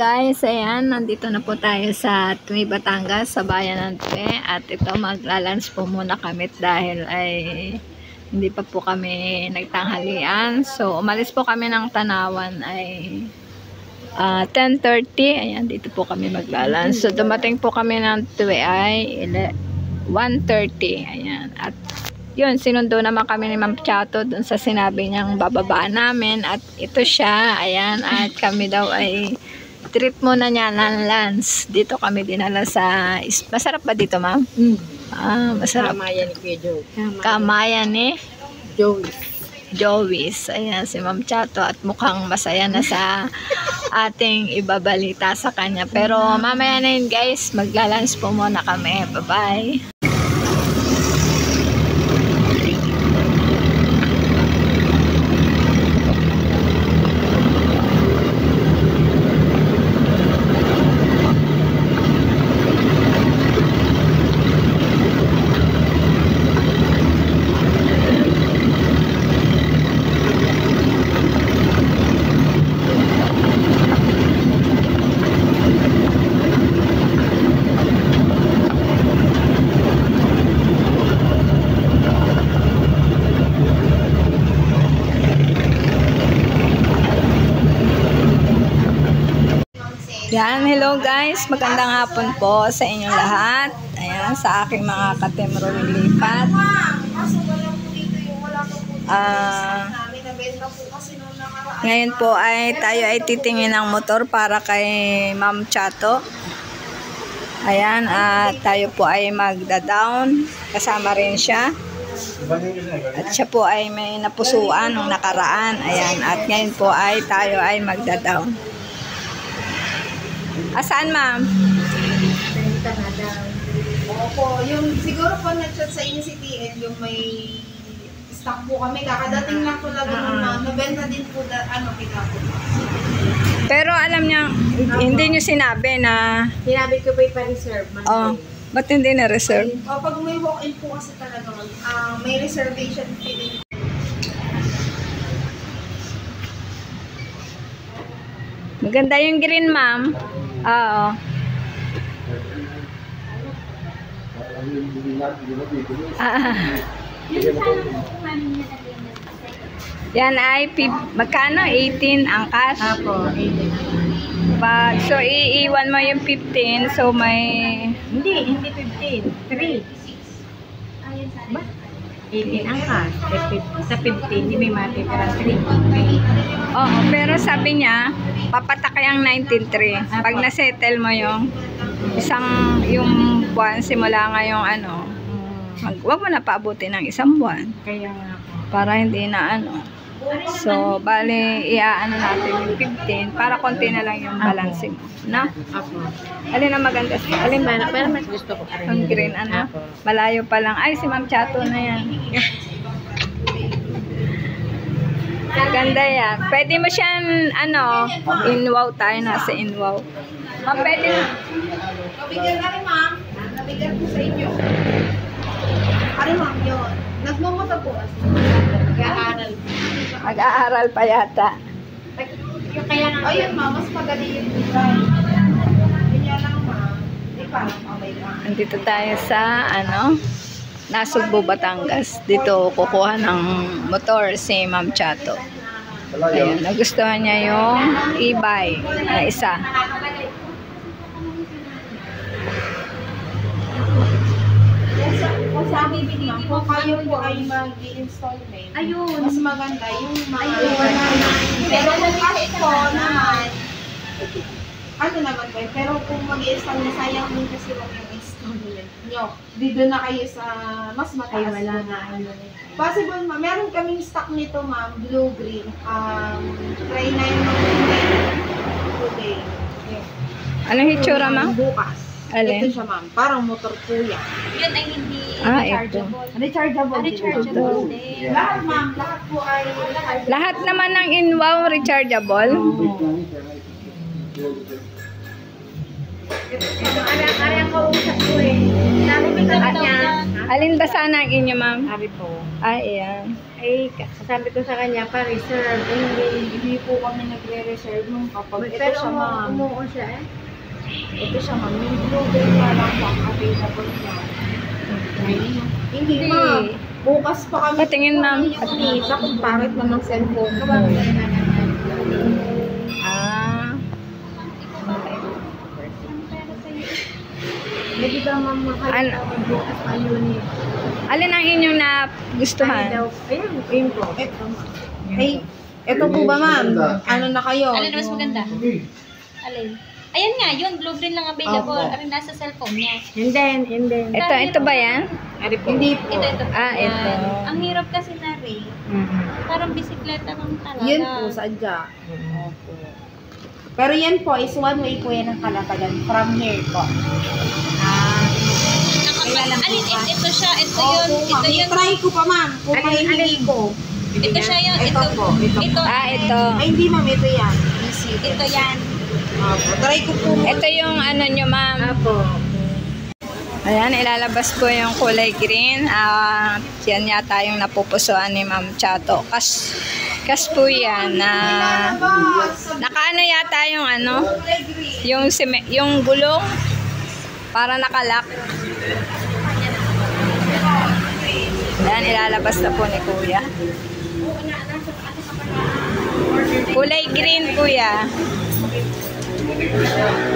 guys, ayan, nandito na po tayo sa Tumi, Batangas, sa bayan ng Tumi. At ito, maglalunch po muna kami dahil ay hindi pa po kami nagtanghalian. So, umalis po kami ng Tanawan ay 10:30. Ayan, dito po kami maglalunch. So, dumating po kami ng Tumi ay 1:30. Ayan, at yun, sinundo naman kami ni Ma'am Chato dun sa sinabi niyang bababa namin. At ito siya, ayan, at kami daw ay treat muna niya ng lunch. Dito kami dinala sa... Masarap ba dito, ma'am? Masarap. Kamayan ni Kuya Joe. Kamayan ni Joey's. Joey's. Ayan, si Ma'am Chato. At mukhang masaya na sa ating ibabalita sa kanya. Pero mamaya na yun, guys. Magla-lunch po muna kami. Bye-bye. Yan, hello guys, magandang hapon po sa inyong lahat. Ayan, sa aking mga katemro lilipat. Ngayon po ay tayo ay titingin ng motor para kay Ma'am Chato. Ayan, at tayo po ay magda-down. Kasama rin siya. At siya po ay may napusuan nung nakaraan. Ayan, at ngayon po ay tayo ay magda-down. Asaan, ma'am? Opo, yung siguro po nag-chat sa inyo si TL, yung may stock po kami. Kakadating lang po talaga ng nabenta din po kita po. Pero alam niya, hindi niyo sinabi na... Sinabi ko pa ipa-reserve. Oh, ba't hindi na-reserve? Pag may walk-in po kasi talaga, may reservation fee din. Maganda yung green, ma'am. Oo. Yan ay magkano? 18 ang cash? Apo, 18. So, iiwan mo yung 15. So, may... Hindi 15. 3. Ba? 18 ang cash. Sa 15, hindi may matitirang 3. Oo, pero sabi niya, papatakay ang 19.3. Pag na-settle mo yung yung buwan, simula ngayong wag mo na paabutin ng isang buwan. Kaya nga po. Para hindi na So, bali, iaano natin yung 15 para konti na lang yung balance mo. No? Apo. Alin ang maganda? Alin ba? Pero mas gusto ko pa rin. Ang green, malayo pa lang. Ay, si Ma'am Chato na yan. Ganda yan. Pwede mo siyang, in-wow tayo. Nasa in-wow. Ma'am, pwede na. Nabigyan na rin, ma'am. Nabigyan po sa inyo. Ano, ma'am, yun. Nagmamata po. Mag-aaral. Mag-aaral pa yata. Yung kaya na. Ayun, ma'am. Mas magaling yung design. Kanya lang, ma'am. Hindi pa. Okay lang. Andito tayo sa, Nasugbo, Batangas. Dito kukuha ng motor si Ma'am Chato. Ayun, nagustuhan niya yung e-bike na isa. Kung sa bibili po kayo po ay mag-i-installment. Ayun. Mas maganda yung pero kung cash po naman, naman po. Pero kung mag-i-install na, sayang din kasi yung installment nyo. Dito na kayo sa mas mataas. Ay, wala na. Possible, ma'am. Meron kaming stock nito, ma'am. Blue-green. Try na yung today. Anong hitsura, ma'am? Bukas. Alin? Ito siya, ma'am. Parang motor po yan. Yun ay hindi rechargeable. Rechargeable. Rechargeable. Lahat, ma'am. Lahat po ay... Lahat naman ng in-wow rechargeable. Arang kausap ko eh. Sabi ko sa kanya. Alin ba sana ang inyo, ma'am? Sabi po. Ayan. Eh, sabi ko sa kanya, pa-reserve. Hindi po kami nagre-reserve nung kapag ito Pero siya ma'am. umuo siya eh. Ito siya ma'am. Yung Bluebell pa lang po ang available niya. Hindi ma'am. Bukas pa kami. Patingin, ma'am. Kita kung bakit naman cellphone ko. Ah. Hindi ba ma'am Ano? bukas ayun eh. Alin ang inyong nagustuhan? Ayun, ayun po. Ay, ito po ba ma'am? Ano na kayo? Alin na mas maganda? Alin? Ayan nga, yun. Blue green lang available. Opo. Arin nasa cellphone niya. And then. Ito ba yan? Hindi po. Ito. Ah, ito. Yan. Ang hirap kasi na rin. Parang bisikleta lang talaga. Yun po, sadya. Opo. Pero yan po, is one way po yan ang kalatagan. From here po. Alin, ito siya. Ito yun. Opo, ma'am. Ito yun. I-try ko pa ma'am. Kung Alin, mahihili ko. Ito siya yun. Ito po. Ito. Ah, ito. Ay, hindi ma'am. Ito yan. Easy. Ito yan. Opo. Try ko po. Ito yung ano nyo, ma'am. Apo. Ayan, ilalabas ko yung kulay green. Yan yata yung napupusuan ni Ma'am Chato. Kas po yan. Nakaano yata yung ano? Yung gulong. Para nakalak. Ayan, ilalabas na po ni Kuya. Kulay green, Kuya.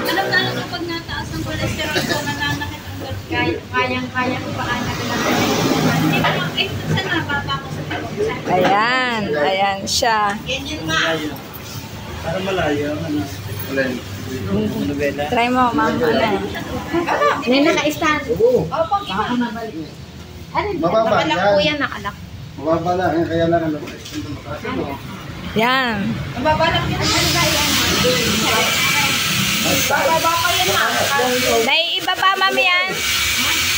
Alam na alam ko pag nataas ang cholesterol ko, nananakit ang blood. Kayang-kaya ko pa anak na. Hindi ko lang, saan nababa ko sa pag-usapan? Ayan. Ayan siya. Para malayo, ano? Novela. Try mo, Ma'am. Ano? May naka-stand. Oo. Mababa Nakalak po yan. yan. Nakalak. Mababa lang. Kaya lang ano. Yan. Mababalak yan. Ano ba yan? Bababa pa yan ma'am. Naiiba pa, Ma'am, yan.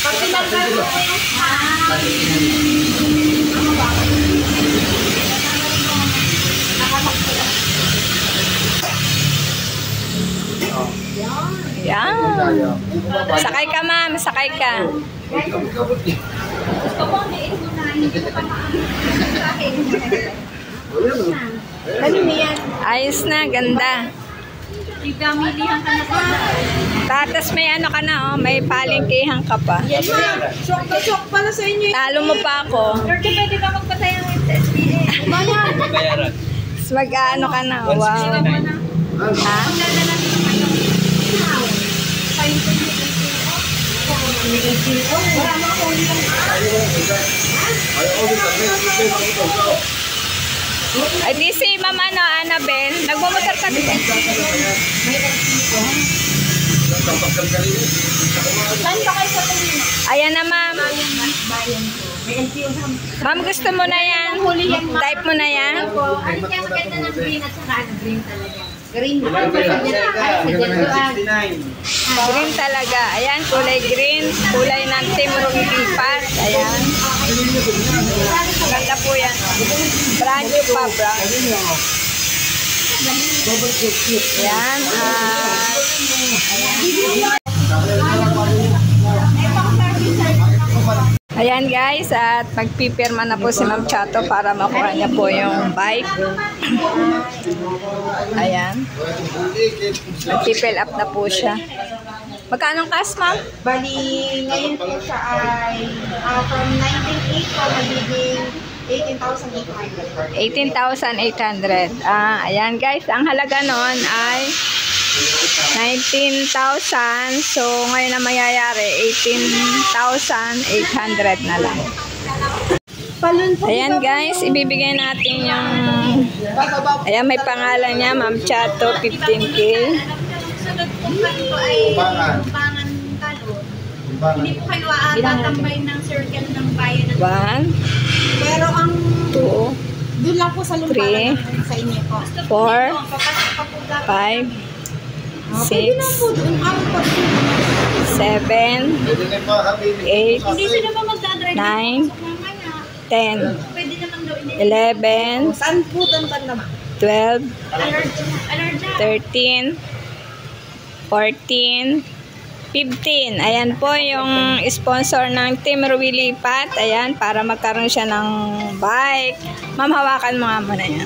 Pag tinanggal mo yung Yan. Kaya. Sakay ka, Ma'am. Sakay ka. Gusto ko, liit mo na. Hindi ko pa makakit. Dali mo yan. Ayos na. Ganda. Igamilihan ka na sa Tatas may ano ka na, oh. May palengkehan ka pa. Yes ma'am. Shock na shock pala sa inyo. Talo mo pa ako. Lord, pwede ba magpatay ang sa SBA? Bayan. Tapos mag-ano ka na. Wow. Ha? Ay, di si Ma'am ano, Annabel. Nagmamotor ka din. Ayan na, Ma'am. Ma'am, gusto mo na yan? Type mo na yan? Ano kaya maganda ng green at saka ano, green talaga? Green. Green talaga. Ayan, kulay green. Kulay ng Team Rumilipat. Ayan. Ganda po yan. Brand new pa, brand. Ayan. Ayan guys, at magpipirma na po si Ma'am Chato para makuha niya po yung bike. Ayan. Magpipill up na po siya. Magkano cash, Ma'am? Bali, ngayon po siya ay from 19.8 po magiging 18,800. 18,800. Ayan guys, ang halaga noon ay 19,000. So, ngayon na mangyayari, 18,800 na lang. Ayan guys, ibibigay natin yung... Ayan, may pangalan niya, Ma'am Chato, 15K. Sunod kong kanto ay Tumbangan. tumbangan talon. Tumbangan. Hindi po kayo tatambay ng circle ng bayan ng 1, Pero ang 2, doon lang po sa lumpanan sa inyo po. 4, papasok pa po dapat. 5, Pwede na po 6, doon. Ang po. 7, Pwede na pa kami. 8, Hindi sila ba magdadrive? 9, Pasok mamaya. 10, Pwede naman daw. 11, Saan po tantan naman? 12, Alert dyan. 13, 14, 15. Ayan po yung sponsor ng Team Ruwi Lipat. Ayan, para magkaroon siya ng bike. Ma'am, hawakan mo nga muna yan.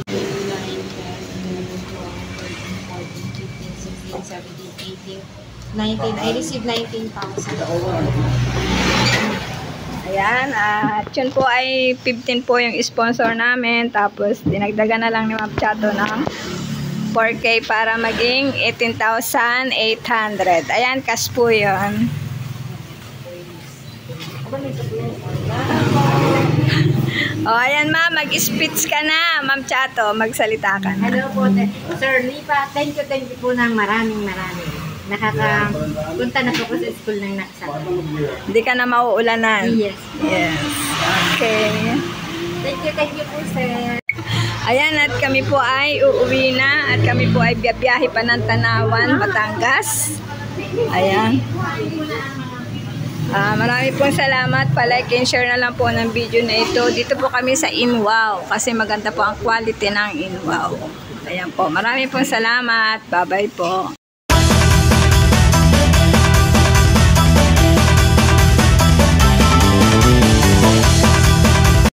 19. I received 19,000. Ayan, at yun po ay 15 po yung sponsor namin. Tapos, dinagdagan na lang ni Ma'am Chato ng 4K para maging 18,800. Ayan, cash po yun. O, ayan ma'am, mag-speech ka na. Ma'am Chato, magsalita ka na. Hello po, Sir Lipa. Thank you po ng maraming. Nakakapunta na po ko sa school ng Naksaka. Hindi ka na mauulanan. Yes. Yes. Okay. Thank you po, sir. Ayan, at kami po ay uuwi na at kami po ay biyahe pa ng Tanawan, Batangas. Ayan. Marami pong salamat. Pa-like and share na lang po ng video na ito. Dito po kami sa Inwow kasi maganda po ang quality ng Inwow. Ayan po. Marami pong salamat. Bye-bye po.